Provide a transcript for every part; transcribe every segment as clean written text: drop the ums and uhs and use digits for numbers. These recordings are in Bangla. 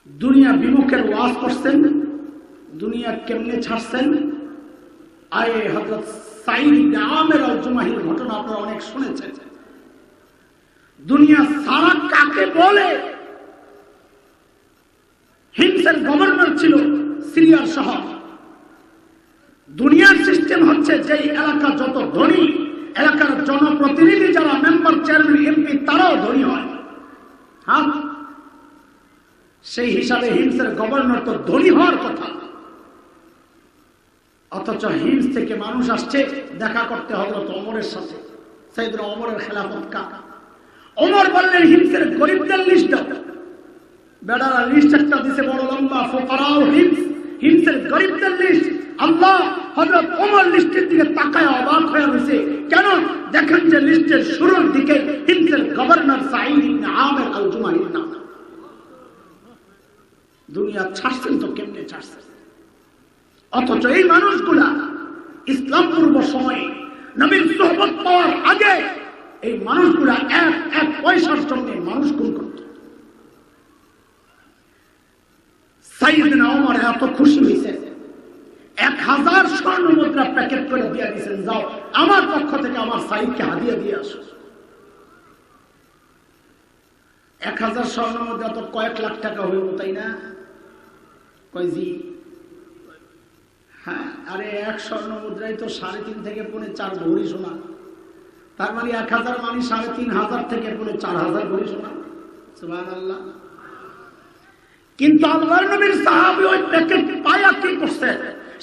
দুনিয়া বিমুখের ওয়াজ করছেন, দুনিয়া কেমনে ছাড়ছেন। আয়ে হযরত সাঈদ ইবনে আমের আল-জুমাহির ঘটনা আপনারা অনেক শুনেছেন। দুনিয়া সারা কাকে বলে? হিমসের গভর্নর ছিল সিরিয়ার শহর। দুনিয়ার সিস্টেম হচ্ছে যে এলাকা যত ধনী, এলাকার জনপ্রতিনিধি যারা মেম্বার, চেয়ারম্যান, এমপি তারাও ধনী হয়। হ্যাঁ, সেই হিসাবে হিমসের গভর্নর তো ধনী হওয়ার কথা, অথচ হিমস থেকে মানুষ আসছে দেখা করতে হযরত ওমরের সাথে। সাইয়েদনা ওমরের খেলাফত কাল ওমর বললেন, হিমসের গরিবদের লিস্ট দাও। বেড়ারা লিস্ট একটা দিছে বড় লম্বা, ফুকারাও হিমস, হিমসের গরিবদের লিস্ট। আল্লাহ হযরত ওমর লিস্টের দিকে তাকায় অবাক হয়ে রয়েছে। কেন? দেখেন যে লিস্টের শুরুর দিকে হিমসের গভর্নর সাঈদ ইবনে আমের আল-জুমাহির নাম। দুনিয়া ছাড়ছেন তো কেমনে ছাড়ছেন? অথচ এই মানুষগুলা ইসলাম পূর্ব সময়ে নবীর সোহবত পাওয়ার আগে এই মানুষগুলা এক পয়সার জন্য মানুষ খুন করত। সাইয়েদনা ওমর এত খুশি হয়েছে, 1000 স্বর্ণ মুদ্রা প্যাকেট করে দিয়ে দিয়েছেন, যাও আমার পক্ষ থেকে আমার সাইদকে হাদিয়া দিয়ে আসো। 1000 স্বর্ণ মুদ্রা তো কয়েক লাখ টাকা হইব, তাই না? কয়জি? হ্যাঁ, আরে 1 স্বর্ণ মুদ্রায় তো 3.5 থেকে 4.5 ভরি সোনা। তার মানে 1000 মানে 3500 থেকে 4000 ভরি সোনা। সুবহানাল্লাহ। কিন্তু আল্লাহর নবীর সাহাবী ওই প্যাকেট পায়া কি করছে?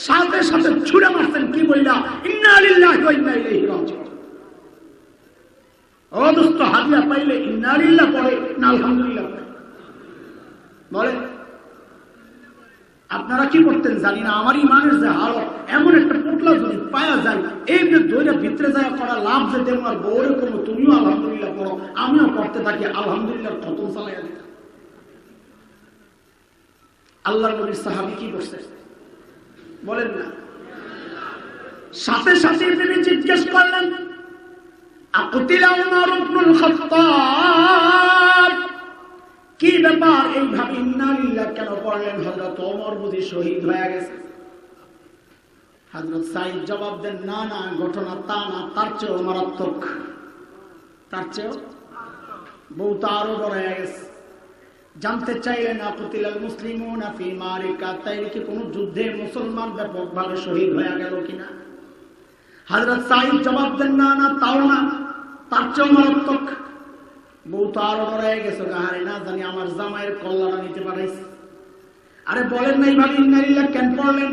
সাথে সাথে ছুঁড়ে মারছেন। কি বললা? ইন্না লিল্লাহি ওয়া ইন্না ইলাইহি রাজিউন। ও দোস্ত, হাদিয়া পাইলে ইন্না লিল্লাহ পড়ে না আলহামদুলিল্লাহ পড়ে? বলে আপনারা কি করতেন জানি না, আমার ইমানের যে হালত, এমন একটা পোটলা যদি পায়া যায়, এই যে দইটা ভিতরে যায় করা লাভ যে দেবো, আর বউরে করবো, তুমিও আলহামদুলিল্লাহ পড়ো, আমিও পড়তে থাকি, আলহামদুলিল্লাহ খতম চালাইয়া দিতাম। আল্লাহর নবীর সাহাবী কি করছে বলেন না? সাথে সাথে তিনি জিজ্ঞেস করলেন, আকুতিলা উমর ইবনুল খাত্তাব, কি ব্যাপার এইভাবে ইন্না লিল্লাহ কেন পড়লেন? হযরত ওমর বুঝি শহীদ হয়ে গেছে? হযরত সাঈদ জবাব দেন, না না, ঘটনা তা না, তার চেয়েও মারাত্মক, তার চেয়েও বহুত আরো বড় হয়ে গেছে। জানতে চাইলেন, আকুতিলাল মুসলিমুনা ফি মারিকা, তাই কি কোনো যুদ্ধে মুসলমান ব্যাপকভাবে শহীদ হয়ে গেল কিনা? হযরত সাঈদ জবাব দেন, না না, তাও না, তার চেয়েও মারাত্মক, বহুত আরো বড় হয়ে গেছে। আরে না জানি আমার জামাইয়ের কল্যাণ নিতে পারিস। আরে বলেন না এইভাবে ইন্না লিল্লাহ কেন পড়লেন?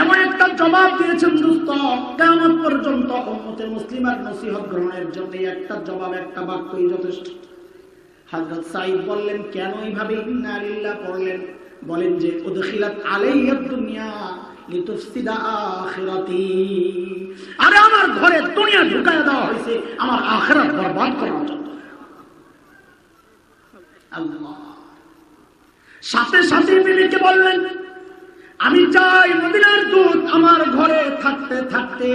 এমন একটা জবাব দিয়েছেন দোস্ত, কিয়ামত পর্যন্ত উম্মতে মুসলিমার নসিহত গ্রহণের জন্য একটা জবাব, একটা বাক্যই যথেষ্ট। হযরত সাঈদ বললেন, কেন এইভাবে ইন্না লিল্লাহ পড়লেন? বলেন যে উদখিলাত আলাইহিদ দুনিয়া লিতুফসিদা আখিরাতি, আরে আমার ঘরে দুনিয়া ঢুকায় দেওয়া হয়েছে আমার আখিরাত বরবাদ করার জন্য। আল্লাহ সাথে সাথে বিবিকে বললেন, আমি চাই মদিনার দূত আমার ঘরে থাকতে থাকতে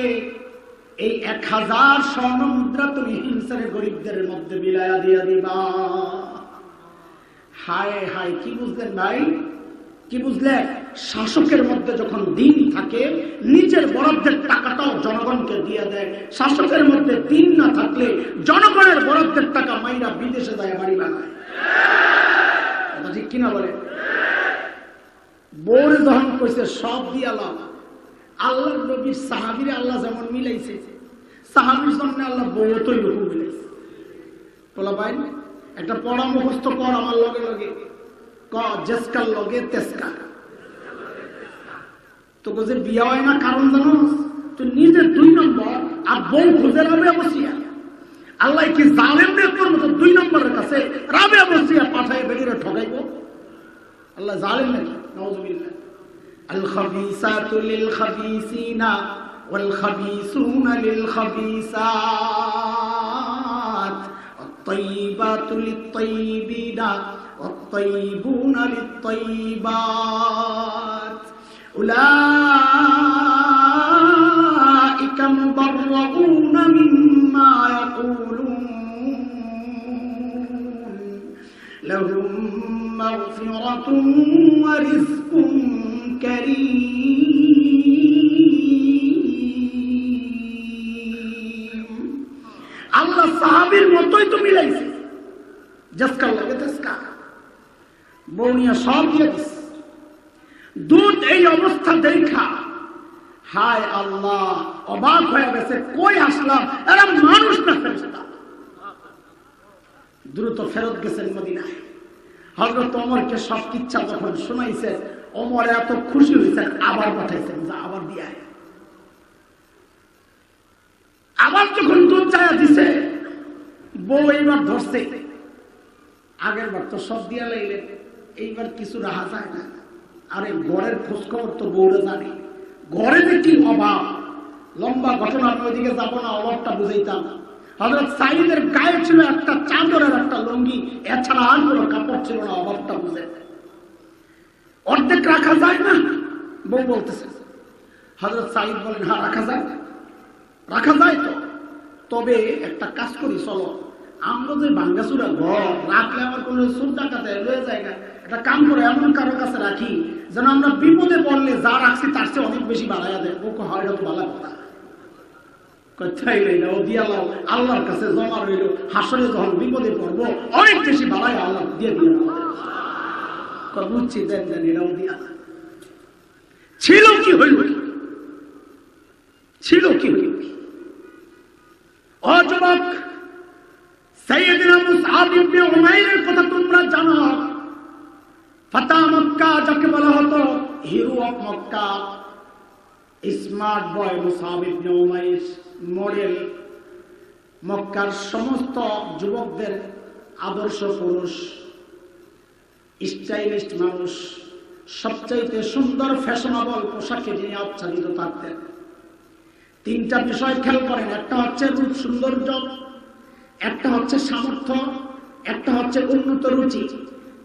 এই 1000 স্বর্ণ মুদ্রা তুমি হিমসের গরিবদের মধ্যে বিলায়া দিয়া দিবা। হায় হায়, কি বুঝলেন ভাই? কি বুঝলেন? শাসকের মধ্যে যখন দিন থাকে, নিজের বরাদ্দের টাকাটাও জনগণকে দিয়ে দেয়। শাসকের মধ্যে দিন না থাকলে জনগণের বরাদ্দের টাকা মাইরা বিদেশে যায় বাড়ি বানায়। কথা ঠিক কিনা বলে? বউরে যখন কইছে সব দিয়ালাম, আল্লাহর নবীর সাহাবীরে আল্লাহ যেমন মিলাইছে, সাহাবীর জন্য আল্লাহ বউ তো এরকম মিলাইছে। বলা ভাই, একটা পড়া মুখস্থ কর আমার লগে লগে, ক জেসকার লগে তেসকা। তো গোজের বিয়া হয় না কারণ জানো? তুই নিজে 2 নম্বর আর বউ খুঁজে রাবে বসিয়া। আল্লাহ কি জালেমদের তোর মতো 2 নম্বরের কাছে রাবে বসিয়া পাঠায় বেরিয়ে ঠকাইব? আল্লাহ জালেম নাকি? নাউযুবিল্লাহ। আল খাবিসাতু লিল খাবিসিনা ওয়াল খাবিসুনা লিল খাবিসাত ওয়াত তাইয়িবাতু লিত তাইয়িবিনা ওয়াত তাইয়িবুনা লিত তাইয়িবাত উলাইকা মুবাররাউনা মিম্মা ইয়াকুলুন লাহুম মাগফিরাতুন ওয়া রিজকুন কারীম। আল্লাহ সাহাবীর মতোই তো মিলাইছে, জাসকা লাগে তাসকা, বউনিয়া সব দিয়ে দিছে। দুধ এই অবস্থা দেখা হায় আল্লাহ অবাক হয়ে গেছে, কই আসলাম, এরা মানুষ না ফেরেশতা। দ্রুত ফেরত গেছেন মদিনায়। হযরত ওমরকে সব কিচ্ছা যখন শোনাইছে, ওমর এত খুশি হয়েছেন, আবার পাঠাইছেন যা আবার দিয়ে আয়। আবার যখন দুধ চায়া দিছে, বউ এইবার ধরছে, আগের বার তো সব দিয়া লাইলেন, এইবার কিছু রাহা যায় না। আরে ঘরের খোঁজ খবর তো বউরা জানে, ঘরে যে কি অভাব। লম্বা ঘটনা, আমি ওইদিকে যাবো না, অভাবটা বুঝাইতাম। হযরত সাঈদের গায়ে ছিল একটা চাদরের একটা লুঙ্গি, এছাড়া আর কোনো কাপড় ছিল না, অভাবটা বুঝে। অর্ধেক রাখা যায় না, বউ বলতেছে। হযরত সাঈদ বলেন হ্যাঁ রাখা যায়, রাখা যায় তো, তবে একটা কাজ করি, চলো আমরা যে ভাঙ্গাচুরা ঘর রাখলে আমার কোনো চোর ডাকাতে লয়ে যায় না, একটা কাম করে এমন কারো কাছে রাখি যেন আমরা বিপদে পড়লে যা রাখছি তার চেয়ে অনেক বেশি বাড়াইয়া দেয়। ও হয় তো ভালো কথা, ও দিয়া লাও আল্লাহর কাছে জমা রইল, হাসরে যখন বিপদে পড়বো অনেক বেশি বাড়াই আল্লাহ দিয়ে দিল। বুঝছি, দেন দেন, এটাও দিয়া ছিল কি হইল, ছিল কি হইল। ও যুবক, সাইয়েদনা মুসআব ইবনে উমাইরের কথা তোমরা জানো। ফাতা মক্কা যাকে বলা হতো, hero of Mecca, smart boy মুসআব ibn Umair, model, মক্কার সমস্ত যুবকদের আদর্শ পুরুষ, স্টাইলিস্ট মানুষ, সবচাইতে সুন্দর ফ্যাশনেবল পোশাকে যিনি আচ্ছাদিত থাকতেন। তিনটা বিষয় খেয়াল করেন, একটা হচ্ছে রূপ সৌন্দর্য, একটা হচ্ছে সামর্থ্য, একটা হচ্ছে উন্নত রুচি।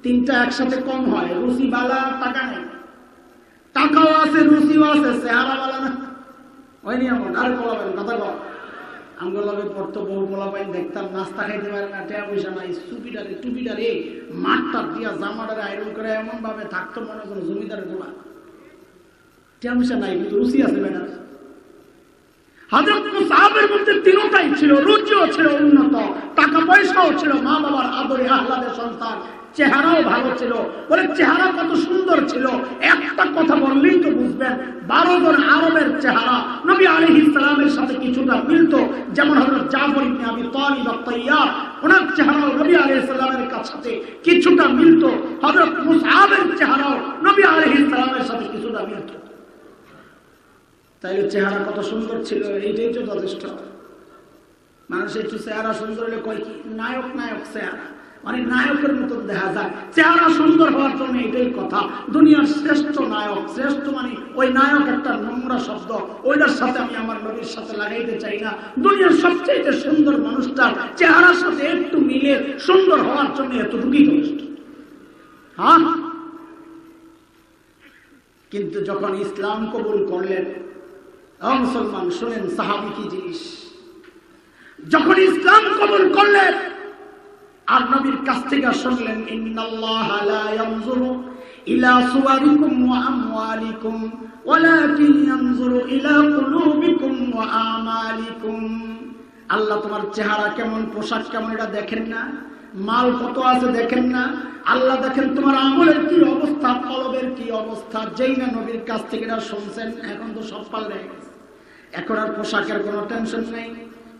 তিনটা একসাথে কম হয়। রুচি বালা, টাকা নেই, টাকাও আছে রুচিও আছে, চেহারা বালা না, ওই নিয়ম। আর বলাবেন কথা কর, আমরা পড়তো বহু বলা পাই, দেখতাম নাস্তা খাইতে পারে না, টাকা পয়সা নাই, টুপিটারে মাঠটা দিয়া জামাটারে আয়রন করে এমন ভাবে থাকতো মনে করো জমিদারের গোলা। টাকা পয়সা নাই কিন্তু রুচি আছে ম্যাডাম। হযরত মুসআবের মধ্যে তিনটাই ছিল, রুচিও ছিল উন্নত, টাকা পয়সাও ছিল, মা বাবার আদরে আহ্লাদের সন্তান, চেহারাও ভালো ছিল। বলে চেহারা কত সুন্দর ছিল, একটা কথা বললেই তো বুঝবেন, 12 জন আরবের চেহারা নবী আলাইহিস সালামের সাথে কিছুটা মিলত। যেমন হযরত জাফর ইবনে আবি তালিব আত-তাইয়ার, ওনার চেহারাও নবী আলাইহিস সালামের সাথে কিছুটা মিলত। হযরত মুসআবের চেহারাও নবী আলাইহিস সালামের সাথে কিছুটা মিলত। তাইলে চেহারা কত সুন্দর ছিল, এইটাই তো যথেষ্ট। মানুষ একটু চেহারা সুন্দর হলে কয় কি নায়ক নায়ক চেহারা, মানে নায়কের মতন দেখা যায়। চেহারা সুন্দর হওয়ার জন্য এটাই কথা, দুনিয়ার শ্রেষ্ঠ নায়ক, শ্রেষ্ঠ মানে ওই নায়ক একটা নোংরা শব্দ, ওইটার সাথে আমি আমার নবীর সাথে লাগাইতে চাই না। দুনিয়ার সবচেয়ে সুন্দর মানুষটার চেহারার সাথে একটু মিলে সুন্দর হওয়ার জন্য এতটুকুই যথেষ্ট। হ্যাঁ, কিন্তু যখন ইসলাম কবুল করলেন, মুসলমান শুনেন সাহাবী কি জিনিস। যখন ইসলাম কবুল করলেন আর নবীর কাছ থেকে শুনলেন, ইন্নাল্লাহা লা ইয়ানজুরু ইলা সুওয়ারিকুম ওয়া আমওয়ালিকুম ওয়ালাকিন ইয়ানজুরু ইলা কুলুবিকুম ওয়া আমালিকুম। আল্লাহ তোমার চেহারা কেমন, পোশাক কেমন এটা দেখেন না, মাল কত আছে দেখেন না, আল্লাহ দেখেন তোমার আমলের কি অবস্থা, কলবের কি অবস্থা। যেই না নবীর কাছ থেকে এটা শুনছেন, এখন তো সব পাল্টে গেছে। এখন আর পোশাকের কোনো টেনশন নেই,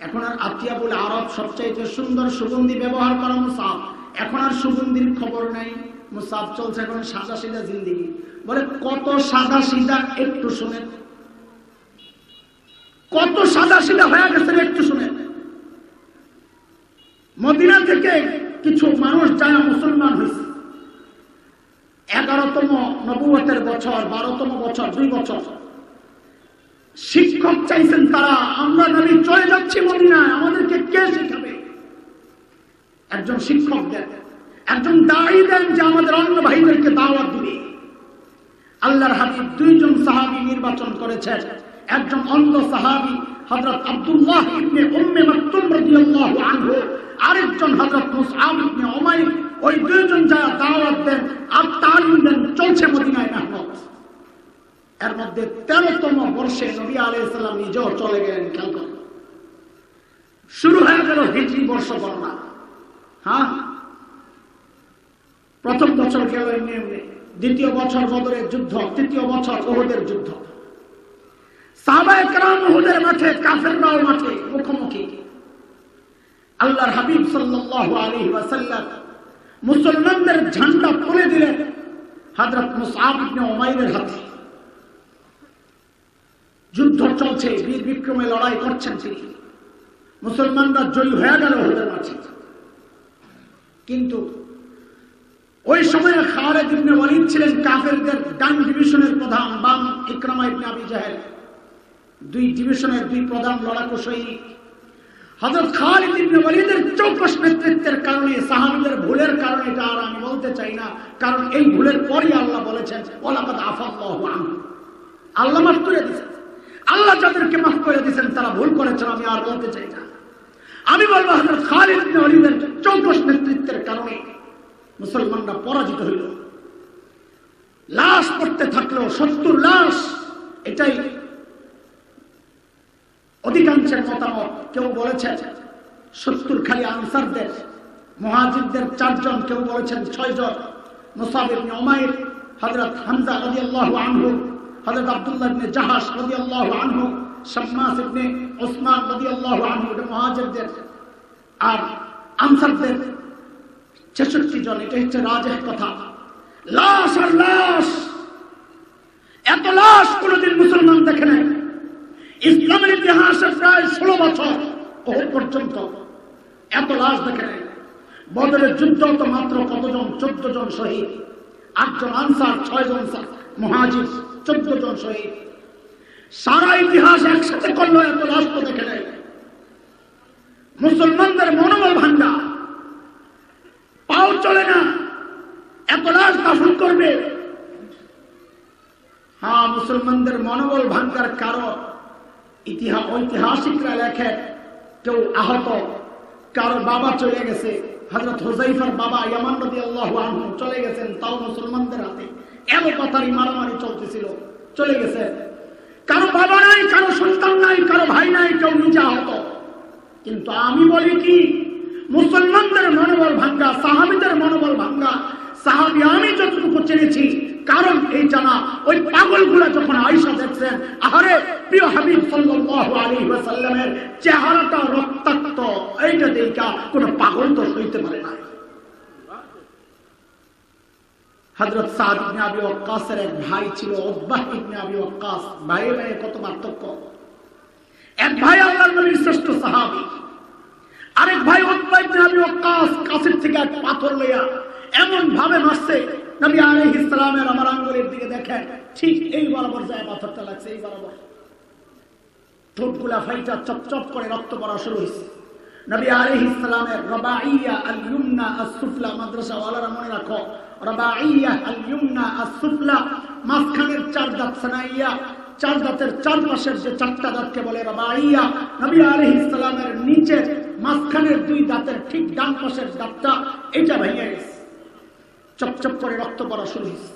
এখন আর আতিয়াবুল আরব সবচাইতে সুন্দর সুগন্ধি ব্যবহার করা মুসাফ, এখন আর সুগন্ধির খবর নাই। মুসাফ চলছে এখন সাদা সিধা জিন্দিগি। বলে কত সাদা সিধা একটু শুনেন, কত সাদা সিধা হয়ে গেছে একটু শুনেন। মদিনা থেকে কিছু মানুষ যারা মুসলমান হয়েছে, 11তম নবুয়তের বছর, 12তম বছর, 2 বছর শিক্ষক চাইছেন তারা, আমরা নবী চলে যাচ্ছি মদিনায়, আমাদেরকে কে শিখাবে? একজন শিক্ষক দেন, একজন দায়ী দেন যে আমাদের অন্য ভাইদেরকে দাওয়াত দিবে। আল্লাহর হাবিব 2 জন সাহাবী নির্বাচন করেছেন। একজন অন্ধ সাহাবী হযরত আব্দুল্লাহ ইবনে উম্মে মাকতুম রাদিয়াল্লাহু আনহু, আরেকজন হযরত মুসআব ইবনে উমাইর। ওই দুইজন যারা দাওয়াত দেন আর তালিম দেন, চলছে মদিনায় মেহনত। এর মধ্যে 13তম বর্ষে নবী আলাইহিস সালাম নিজেও চলে গেলেন। খেয়াল করেন, শুরু হয়ে গেল হিজরি বর্ষ গণনা। হ্যাঁ, প্রথম বছর গেল এমনি এমনি, দ্বিতীয় বছর বদরের যুদ্ধ, তৃতীয় বছর উহুদের যুদ্ধ। সাহাবায়ে কেরাম উহুদের মাঠে, কাফেররাও মাঠে মুখোমুখি। আল্লাহর হাবিব সাল্লাল্লাহু আলাইহি ওয়াসাল্লাম মুসলমানদের ঝান্ডা তুলে দিলেন হযরত মুসআব ইবনে উমাইরের হাতে। যুদ্ধ চলছে, বীর বিক্রমে লড়াই করছেন তিনি। মুসলমানরা জয়ী হয়ে গেল উহুদের মাঠে। কিন্তু ওই সময়ে খালিদ ইবনে ওয়ালিদ ছিলেন কাফেরদের ডান ডিভিশনের প্রধান, বাম ইকরামা ইবনে আবি জাহেল। দুই ডিভিশনের দুই প্রধান লড়াকু সৈনিক। হযরত খালিদ ইবনে ওয়ালিদের চৌকস নেতৃত্বের কারণে, সাহাবীদের ভুলের কারণে, এটা আর আমি বলতে চাই না, কারণ এই ভুলের পরই আল্লাহ বলেছেন ওয়ালাকাদ আফাল্লাহু আনহু, আল্লাহ মাফ করে দিয়েছেন। আল্লাহ যাদেরকে মাফ করে দিয়েছেন তারা ভুল করেছেন, আমি আর বলতে চাই না। আমি বলবো হযরত খালিদ ইবনে ওয়ালিদের চৌকস নেতৃত্বের কারণে মুসলমানরা পরাজিত হইল। লাশ পড়তে থাকলো, 70 লাশ। এটাই অধিকাংশের মতামত। কেউ বলেছেন 70 খালি আনসারদের, মুহাজিরদের 4 জন, কেউ বলেছেন 6 জন। মুসআব ইবনে উমাইর, হযরত হামজা রাদিয়াল্লাহু আনহু, হযরত আব্দুল্লাহ ইবনে জাহাশ রাদিয়াল্লাহু আনহু, শাম্মাস ইবনে উসমান রাদিয়াল্লাহু আনহু, এটা মুহাজিরদের। আর আনসারদের 66 জন। এটা হচ্ছে রাজেহ কথা। লাশ আর লাশ, এত লাশ কোনদিন মুসলমান দেখে নাই। ইসলামের ইতিহাসে প্রায় 16 বছর ওহদ পর্যন্ত এত লাশ দেখে নাই। বদরের যুদ্ধ তো মাত্র কতজন? 14 জন শহীদ, 8 জন আনসার, 6 জন মুহাজির, 14 জন শহীদ। সারা ইতিহাস একসাথে করলো, এত লাশ তো দেখে নাই। মুসলমানদের মনোবল ভাঙ্গা, পাও চলে না, এত লাশ দাফন করবে। হ্যাঁ, মুসলমানদের মনোবল ভাঙ্গার কারণ ঐতিহাসিকরা লেখে, কেউ আহত, কারো বাবা চলে গেছে। হযরত হুযাইফার বাবা ইয়ামান রাদিয়াল্লাহু আনহু চলে গেছেন, তাও মুসলমানদের হাতে। এত কথারই মারামারি চলতেছিল, চলে গেছে। কারো বাবা নাই, কারো সন্তান নাই, কারো ভাই নাই, কেউ নিজে আহত। কিন্তু আমি বলি কি, মুসলমানদের মনোবল ভাঙ্গা, সাহাবীদের মনোবল ভাঙ্গা। সাহাবী আমি যতটুকু চিনেছি, কারণ এই জানা, ওই পাগলগুলা যখন আয়েশা দেখছেন, আহারে প্রিয় হাবিব সাল্লাল্লাহু আলাইহি ওয়াসাল্লামের চেহারাটা রক্তাক্ত, এইটা দেখা কোনো পাগল তো সইতে পারে না। হযরত সাদ ইবনে আবি ওয়াক্কাসের এক ভাই ছিল, উতবাহ ইবনে আবি ওয়াক্কাস। ভাইয়ে ভাইয়ে কত পার্থক্য। এক ভাই আল্লাহর নবীর শ্রেষ্ঠ সাহাবী, আরেক ভাই উতবাহ ইবনে আবি ওয়াক্কাস কাছের থেকে এক পাথর লইয়া এমন ভাবে মারছে, নবী আলাইহিস সালামের আমার আঙ্গুলের দিকে দেখেন, ঠিক এই বরাবর যায় পাথরটা লাগছে, এই বরাবর। ঠোঁটগুলা ফাইটা চপচপ করে রক্ত পড়া শুরু হয়েছে। নবী আলাইহিস সালামের রবাইয়া আল ইউমনা আস সুফলা, মাদ্রাসা ওয়ালারা মনে রাখো, রবাইয়া আল ইউমনা আস সুফলা, মাঝখানের 4 দাঁত সানাইয়া, 4 দাঁতের চারপাশের যে 4টা দাঁতকে বলে রবাইয়া। নবী আলাইহিস সালামের নিচে মাঝখানের 2 দাঁতের ঠিক ডান পাশের দাঁতটা, এটা ভেঙে গেছে, চপচপ করে রক্ত পড়া শুরু হয়েছে।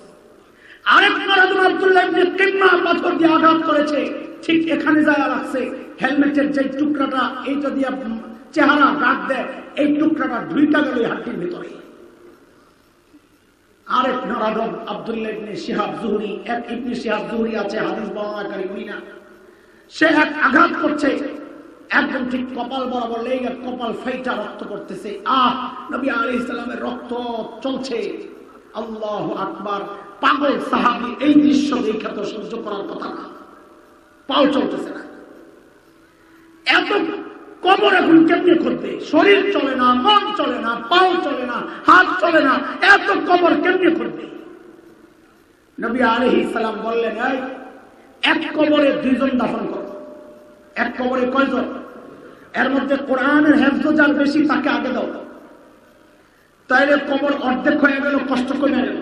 আরেক মারাদুন আব্দুল্লাহ ইবনে কিম্মা পাথর দিয়ে আঘাত করেছে, ঠিক এখানে যায় লাগছে। হেলমেটের যে টুকরাটা, এইটা দিয়ে চেহারা গাঁট দেয়, এই টুকরাটা ঢুইকা গেল হাড্ডির ভিতরে। আরেক মারাদুন আব্দুল্লাহ ইবনে শিহাব জুহরি, এক ইবনে শিহাব জুহরি আছে হাদিস বর্ণনাকারী, উনি না, সে এক আঘাত করছে, একদম ঠিক কপাল বরাবর লেগে কপাল ফাইটা রক্ত পড়তেছে। নবী আলাইহিস সালামের রক্ত চলছে। আল্লাহু আকবার। পাগল সাহাবী এই দৃশ্য দেখে তো সহ্য করার কথা না, পাও চলতেছে না। এত কবর এখন কেমনে করবে? শরীর চলে না, মন চলে না, পাও চলে না, হাত চলে না, এত কবর কেমনে করবে? নবী আলাইহিস সালাম বললেন, এক কবরে 2 জন দাফন করো। এক কবরে কয়জন? এর মধ্যে কোরআনের হেফজ যার বেশি তাকে আগে দাও, তাইলে কবর অর্ধেক হয়ে গেল, কষ্ট কমে গেল।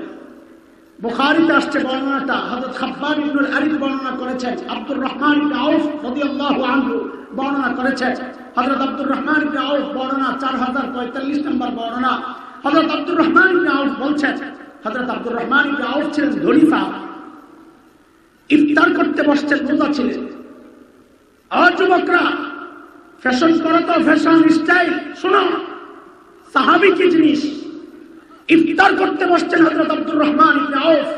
বুখারীতে আসছে বর্ণনাটা, হযরত খাব্বাব ইবনুল আরিফ বর্ণনা করেছেন, আব্দুর রহমান ইবনে আউফ রাদিয়াল্লাহু আনহু বর্ণনা করেছেন, হযরত আব্দুর রহমান ইবনে আউফ বর্ণনা 4045 নম্বর বর্ণনা, হযরত আব্দুর রহমান ইবনে আউফ বলছেন, হযরত আব্দুর রহমান ইবনে আউফ ছিলেন ধনী সাহাবী, ইফতার করতে বসছেন, রোজা ছিলেন। যুবকরা, ফ্যাশন করো তো, ফ্যাশন স্টাইল শুনো, সাহাবী কি জিনিস। ইফতার করতে বসছেন হযরত আব্দুর রহমান ইবনে আউফ,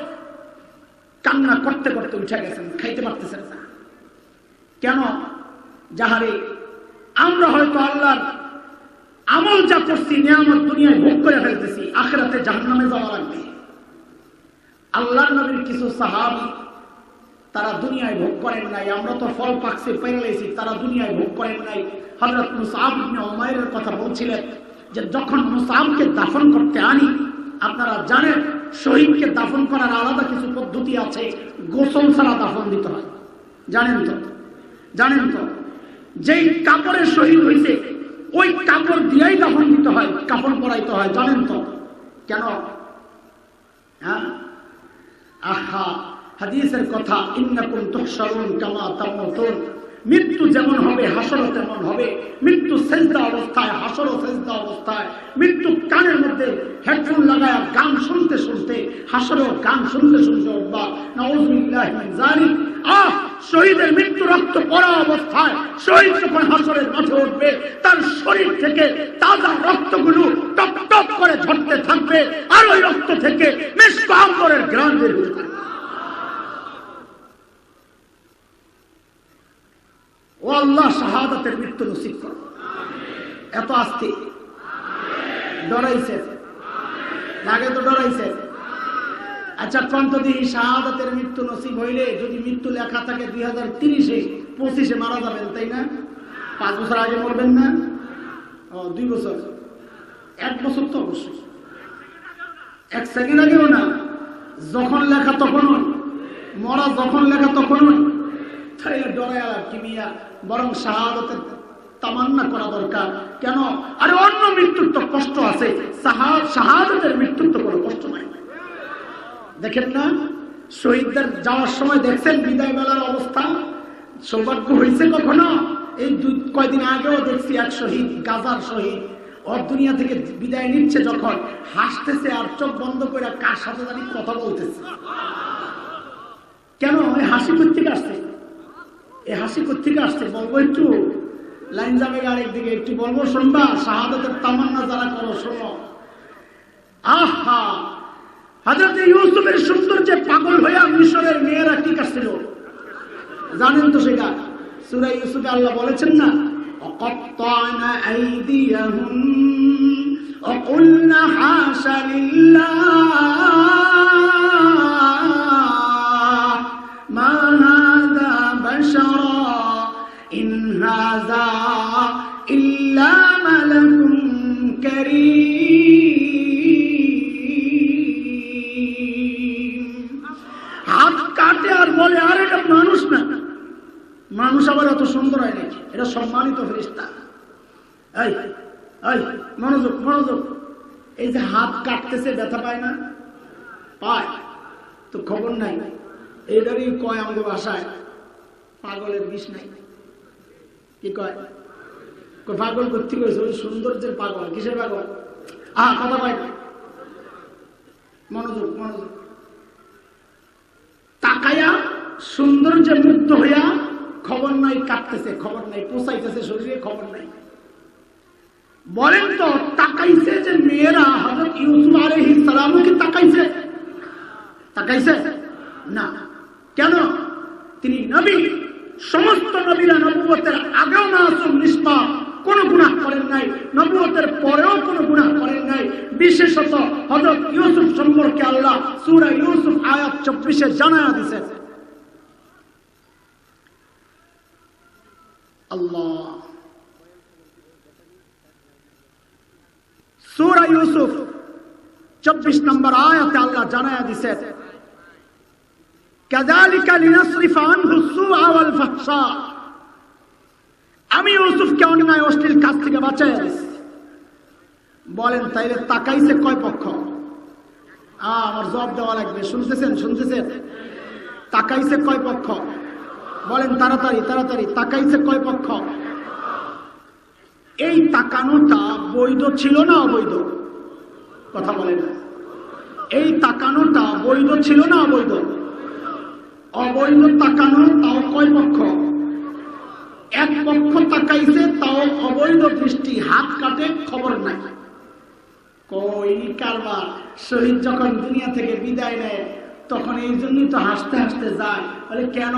কান্না করতে করতে উঠে গেছেন, খাইতে পারতেছেন না। কেন? যাহারে আমরা হয়তো আল্লাহর আমল যা করছি, নিয়ামত দুনিয়ায় ভোগ করে ফেলতেছি, আখিরাতে জাহান্নামে যাওয়া লাগবে। আল্লাহর নবীর কিছু সাহাবী তারা দুনিয়ায় ভোগ করেন নাই, আমরা তো ফল পাকছে পেরে লেছি, তারা দুনিয়ায় ভোগ করেন নাই। হযরত মুসআব ইবনে উমাইরের কথা বলছিলেন যে যখন মুসআবকে দাফন করতে আনি, আপনারা জানেন শহীদকে দাফন করার আলাদা কিছু পদ্ধতি আছে, গোসল ছাড়া দাফন দিতে হয়। জানেন তো? জানেন তো? যেই কাপড়ে শহীদ হয়েছে ওই কাপড় দিয়েই দাফন দিতে হয়, কাপড় পরাইতে হয়। জানেন তো কেন? হ্যাঁ, আহা, হাদিসের কথা, ইন্নাকুম তুহশারুন কামা তামুতুন। মৃত্যু যেমন হবে হাসরও তেমন হবে। মৃত্যু সেজদা অবস্থায়, হাসরও সেজদা অবস্থায়। মৃত্যু কানের মধ্যে হেডফোন লাগায় গান শুনতে শুনতে, হাসরেও গান শুনতে শুনতে উঠবা। নাউযুবিল্লাহি মিন যালিক। শহীদের মৃত্যু রক্ত পড়া অবস্থায় শহীদ যখন হাসরের মাঠে উঠবে, তার শরীর থেকে তাজা রক্তগুলো টপ টপ করে ঝরতে থাকবে, আর ওই রক্ত থেকে মিষ্টি আম্বরের ঘ্রাণ বের হতে থাকবে। ও আল্লাহ, শাহাদাতের মৃত্যু নসিব করো। এত আস্তে ডরাইছে, লাগে তো ডরাইছে। আচ্ছা, কন্তদি শাহাদাতের মৃত্যু নসিব হইলে যদি মৃত্যু লেখা থাকে 2030-এ 25-এ মারা যাবেন, তাই না? 5 বছর আগে মরবেন না? 2 বছর, 1 বছর তো অবশ্যই, 1 সেকেন্ড আগেও না। যখন লেখা তখনই মরা, যখন লেখা তখনই। তাই ডরাই আলাপ কি মিয়া, বরং শাহাদাতের তামান্না করা দরকার। কেন? আরে অন্য মৃত্যুর তো কষ্ট আছে, শাহাদাতের মৃত্যুর তো কোনো কষ্ট নাই। দেখেন না শহীদদের যাওয়ার সময়, দেখছেন বিদায় বেলার অবস্থা? সৌভাগ্য হয়েছে কখনো? এই কয়দিন আগেও দেখছি এক শহীদ, গাজার শহীদ, ওর দুনিয়া থেকে বিদায় নিচ্ছে, যখন হাসতেছে আর চোখ বন্ধ করে কার সাথে জানি কথা বলতেছে। কেন? এই হাসি কোত্থেকে আসছে? এই হাসি কোত্থেকে আসছে বলবো একটু? লাইন যাবে আরেকদিকে, একটু বলবো, শুনবা? শাহাদাতের তামান্না যারা করো শোনো। আহা, হযরত ইউসুফের সৌন্দর্যে পাগল হইয়া মিশরের মেয়েরা কি কাটছিল জানেন তো? সেটা সূরা ইউসুফে আল্লাহ বলেছেন না, অকত্তানা আইদিয়াহুম ওয়াকুলনা হাশা লিল্লাহ মা হাযা বাশারা ইন হাযা ইল্লা মালাকুন কারীম। হাত কাটে আর বলে, আর এটা মানুষ না। মানুষ আবার এত সুন্দর হয় নাকি? এটা সম্মানিত ফেরেশতা। এই এই মনোযোগ, মনোযোগ। এই যে হাত কাটতেছে, ব্যথা পায় না? পায় তো, খবর নাই। এইটারই কয় আমাদের ভাষায় পাগলের বিষ নাই। কি কয়? পাগল করতে গেছে, ওই সৌন্দর্যের পাগল। কিসের পাগল? কথা পায় না। মনোযোগ, মনোযোগ। তাকায়া সৌন্দর্যে মুগ্ধ হইয়া, খবর নাই কাটতেছে, খবর নাই পোষাইতেছে শরীরে, খবর নাই। বলেন তো, তাকাইছে যে মেয়েরা হযরত ইউসুফ আলাইহিস সালামও কি তাকাইছে? তাকাইছে না। কেন? তিনি নবী। সমস্ত নবীরা নবুয়তের আগেও মাসুম নিষ্পাপ, কোনো গুনাহ করেন নাই, নবুয়তের পরেও কোনো গুনাহ করেন নাই। বিশেষত হযরত ইউসুফ সম্পর্কে আল্লাহ সূরা ইউসুফ আয়াত 24-এ জানায়া দিয়েছেন। আল্লাহ সূরা ইউসুফ 24 নম্বর আয়াতে আল্লাহ জানায়া দিয়েছেন, কাযালিকা লিনাসরিফা আনহু সুআ ওয়াল ফাহশা। আমি ইউসুফকে অন্যায় অশ্লীল কাজ থেকে বাঁচাইয়া দিয়েছি। বলেন তাইলে তাকাইছে কয় পক্ষ? আমার জবাব দেওয়া লাগবে। শুনতেছেন? শুনতেছেন? তাকাইছে কয় পক্ষ? বলেন তাড়াতাড়ি, তাড়াতাড়ি। তাকাইছে কয় পক্ষ? এই তাকানোটা বৈধ ছিল না অবৈধ? কথা বলে না। এই তাকানোটা বৈধ ছিল না অবৈধ? অবৈধ তাকানো, তাও কয় পক্ষ? এক পক্ষ তাকাইছে, তাও অবৈধ দৃষ্টি, হাত কাটে, খবর নাই। কই কারবার? শহীদ যখন দুনিয়া থেকে বিদায় নেয় তখন এই জন্যই তো হাসতে হাসতে যায়। বলে কেন?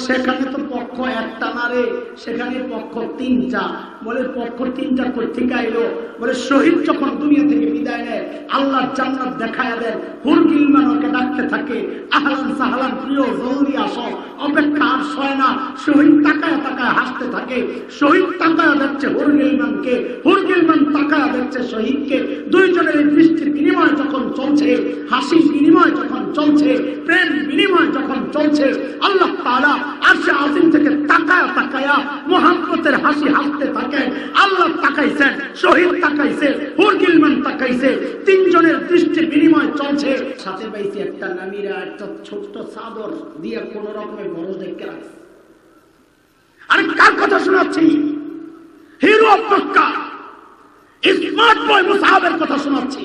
সেখানে তো পক্ষ একটা না রে, সেখানে পক্ষ তিনটা। বলে পক্ষ তিনটা কোথেকে আইলো? বলে শহীদ যখন দুনিয়া থেকে বিদায় নেয় আল্লাহ জান্নাত দেখায় দেন, হুর গিলমান ওকে ডাকতে থাকে, আহলান সাহলান প্রিয়, জলদি আসো। অপেক্ষা আর সয় না, শহীদ তাকায় তাকায় হাসতে থাকে। শহীদ তাকায় দেখছে হুর গিলমানকে, হুর গিলমান তাকায় দেখছে শহীদকে। দুইজনের দৃষ্টির বিনিময় যখন চলছে, হাসি বিনিময় যখন চলছে, প্রেম বিনিময় যখন চলছে, আল্লাহ তাআলা আরশে আজিম থেকে তাকায়া তাকায়া মুহাম্মতের হাসি হাসতে থাকে। আল্লাহ তাকাইছেন, শহীদ তাকাইছে, হুর গিলমান তাকাইছে, তিনজনের দৃষ্টি বিনিময় চলছে। সাথে পাইছি একটা নামিরা একটা ছোট্ট চাদর দিয়ে কোন রকমের বড় দেখে রাখছে। আরে কার কথা শোনাচ্ছি? Hero of Mecca, smart boy মুসাহাবের কথা শোনাচ্ছি।